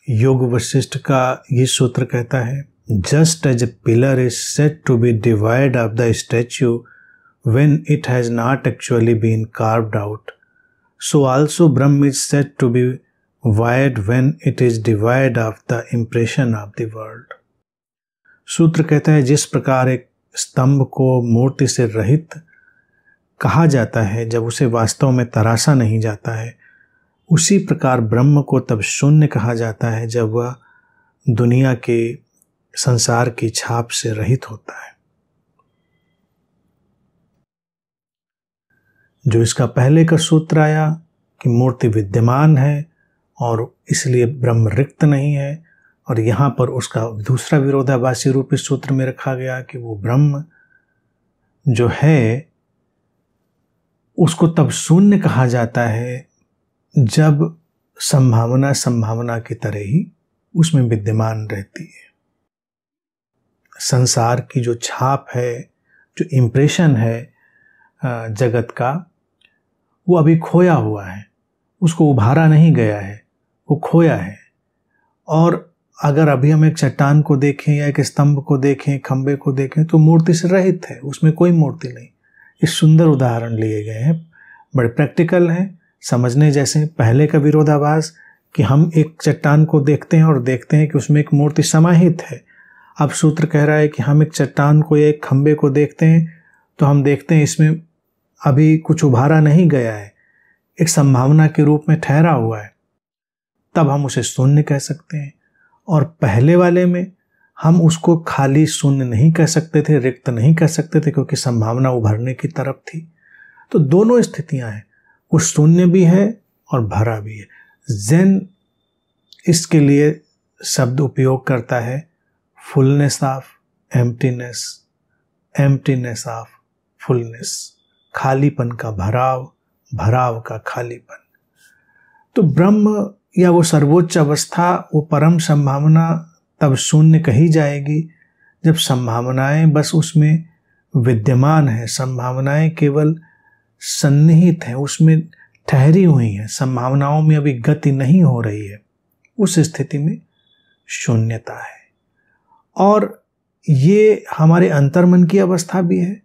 योग वशिष्ठ का ये सूत्र कहता है, just as a pillar is set to be divide of the statue when it has not actually been carved out, so also Brahm is said to be void when it is devoid of the impression of the world. सूत्र कहता है, जिस प्रकार एक स्तंभ को मूर्ति से रहित कहा जाता है जब उसे वास्तव में तराशा नहीं जाता है, उसी प्रकार ब्रह्म को तब शून्य कहा जाता है जब वह दुनिया के संसार की छाप से रहित होता है। जो इसका पहले का सूत्र आया कि मूर्ति विद्यमान है और इसलिए ब्रह्म रिक्त नहीं है, और यहाँ पर उसका दूसरा विरोधाभासी रूप इस सूत्र में रखा गया कि वो ब्रह्म जो है उसको तब शून्य कहा जाता है जब संभावना की तरह ही उसमें विद्यमान रहती है। संसार की जो छाप है, जो इम्प्रेशन है जगत का, वो अभी खोया हुआ है, उसको उभारा नहीं गया है, वो खोया है। और अगर अभी हम एक चट्टान को देखें या एक स्तंभ को देखें, खंबे को देखें, तो मूर्ति से रहित है, उसमें कोई मूर्ति नहीं। इस सुंदर उदाहरण लिए गए हैं, बड़े प्रैक्टिकल हैं, समझने जैसे। पहले का विरोधाभास कि हम एक चट्टान को देखते हैं और देखते हैं कि उसमें एक मूर्ति समाहित है। अब सूत्र कह रहा है कि हम एक चट्टान को या एक खंबे को देखते हैं तो हम देखते हैं इसमें अभी कुछ उभारा नहीं गया है, एक संभावना के रूप में ठहरा हुआ है, तब हम उसे शून्य कह सकते हैं। और पहले वाले में हम उसको खाली शून्य नहीं कह सकते थे, रिक्त नहीं कह सकते थे, क्योंकि संभावना उभरने की तरफ थी। तो दोनों स्थितियां हैं, वो शून्य भी है और भरा भी है। ज़ेन इसके लिए शब्द उपयोग करता है fullness of emptiness, emptiness of fullness, खालीपन का भराव, भराव का खालीपन। तो ब्रह्म या वो सर्वोच्च अवस्था, वो परम संभावना तब शून्य कही जाएगी जब संभावनाएं बस उसमें विद्यमान है, संभावनाएं केवल सन्निहित हैं, उसमें ठहरी हुई हैं, संभावनाओं में अभी गति नहीं हो रही है। उस स्थिति में शून्यता है। और ये हमारे अंतर्मन की अवस्था भी है,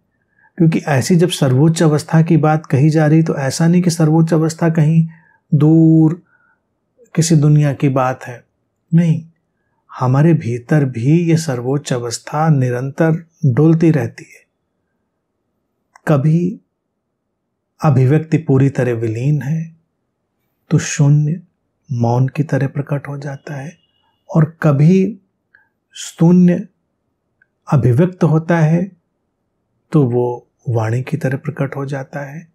क्योंकि ऐसी जब सर्वोच्च अवस्था की बात कही जा रही तो ऐसा नहीं कि सर्वोच्च अवस्था कहीं दूर किसी दुनिया की बात है, नहीं, हमारे भीतर भी ये सर्वोच्च अवस्था निरंतर डोलती रहती है। कभी अभिव्यक्ति पूरी तरह विलीन है तो शून्य मौन की तरह प्रकट हो जाता है, और कभी शून्य अभिव्यक्त होता है तो वो वाणी की तरह प्रकट हो जाता है।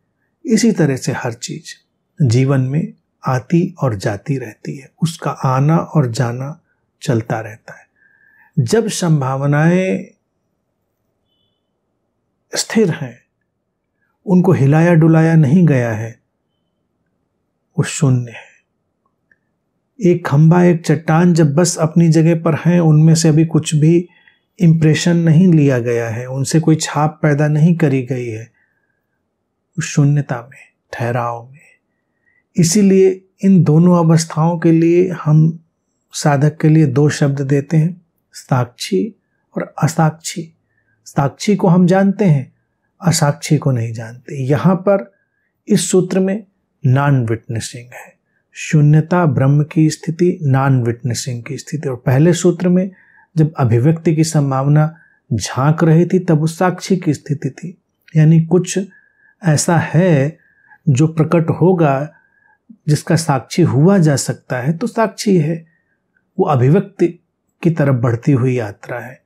इसी तरह से हर चीज जीवन में आती और जाती रहती है, उसका आना और जाना चलता रहता है। जब संभावनाएं स्थिर हैं, उनको हिलाया डुलाया नहीं गया है, वो शून्य है। एक खंबा, एक चट्टान जब बस अपनी जगह पर हैं, उनमें से अभी कुछ भी इंप्रेशन नहीं लिया गया है, उनसे कोई छाप पैदा नहीं करी गई है, उस शून्यता में, ठहराव में। इसीलिए इन दोनों अवस्थाओं के लिए हम साधक के लिए दो शब्द देते हैं, साक्षी और असाक्षी। साक्षी को हम जानते हैं, असाक्षी को नहीं जानते। यहाँ पर इस सूत्र में नॉन विटनेसिंग है, शून्यता ब्रह्म की स्थिति, नॉन विटनेसिंग की स्थिति। और पहले सूत्र में जब अभिव्यक्ति की संभावना झांक रही थी तब उस साक्षी की स्थिति थी, यानी कुछ ऐसा है जो प्रकट होगा, जिसका साक्षी हुआ जा सकता है, तो साक्षी है। वो अभिव्यक्ति की तरफ बढ़ती हुई यात्रा है,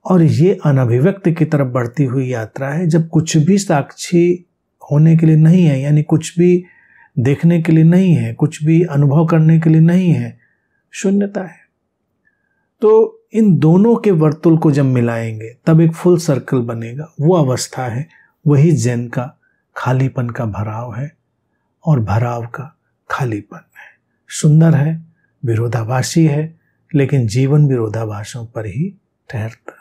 और ये अनभिव्यक्ति की तरफ बढ़ती हुई यात्रा है जब कुछ भी साक्षी होने के लिए नहीं है, यानी कुछ भी देखने के लिए नहीं है, कुछ भी अनुभव करने के लिए नहीं है, शून्यता है। तो इन दोनों के वर्तुल को जब मिलाएंगे तब एक फुल सर्कल बनेगा। वो अवस्था है, वही ज़ेन का खालीपन का भराव है, और भराव का खालीपन है। सुंदर है, विरोधाभासी है, लेकिन जीवन विरोधाभासों पर ही ठहरता है।